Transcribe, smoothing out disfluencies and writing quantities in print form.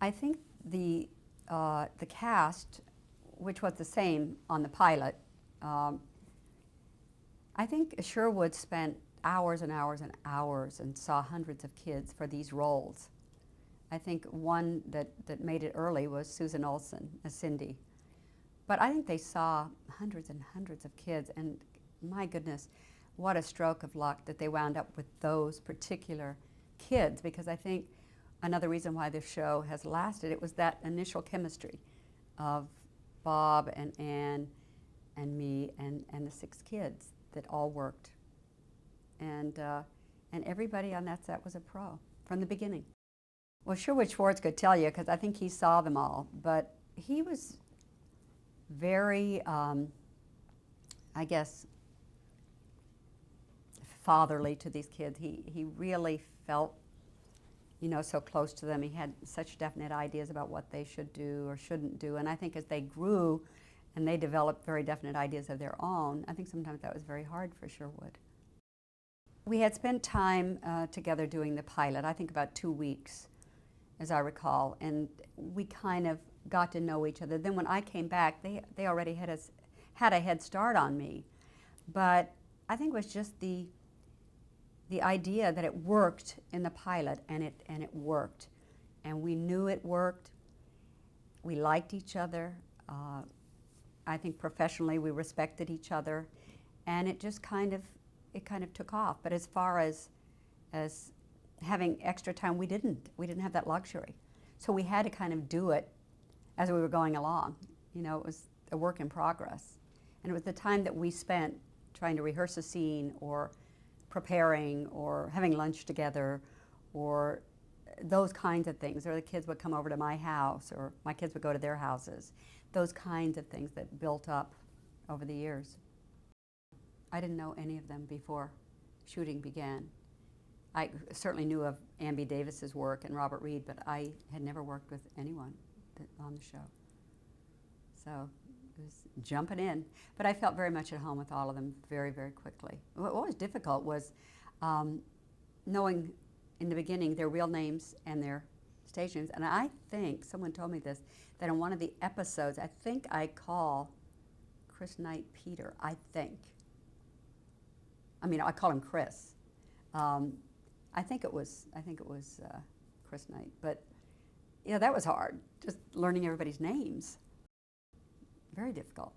I think the cast, which was the same on the pilot, I think Sherwood spent hours and hours and hours and saw hundreds of kids for these roles. I think one that made it early was Susan Olsen as Cindy. But I think they saw hundreds and hundreds of kids, and my goodness, what a stroke of luck that they wound up with those particular kids, because I think another reason why this show has lasted, it was that initial chemistry of Bob and Ann and me and the 6 kids that all worked. And everybody on that set was a pro from the beginning. Well, Sherwood Schwartz could tell you, because I think he saw them all, but he was very, I guess, fatherly to these kids. He really felt, so close to them. He had such definite ideas about what they should do or shouldn't do. And I think as they grew and they developed very definite ideas of their own, I think sometimes that was very hard for Sherwood. We had spent time together doing the pilot, I think about 2 weeks, as I recall, and we kind of got to know each other. Then when I came back, they already had a head start on me. But I think it was just the idea that it worked in the pilot, and it worked. And we knew it worked. We liked each other. I think professionally we respected each other, and it just kind of took off. But as far as having extra time, we didn't have that luxury. So we had to kind of do it as we were going along. It was a work in progress. And it was the time that we spent trying to rehearse a scene or preparing or having lunch together or those kinds of things. Or the kids would come over to my house or my kids would go to their houses. Those kinds of things that built up over the years. I didn't know any of them before shooting began. I certainly knew of Amby Davis's work and Robert Reed, but I had never worked with anyone on the show. So it was jumping in. But I felt very much at home with all of them very, very quickly. What was difficult was knowing in the beginning their real names and their stage names. And I think, someone told me this, that in one of the episodes, I think I call Chris Knight Peter, I think. I call him Chris. I think it was Chris Knight, but that was hard, just learning everybody's names. Very difficult.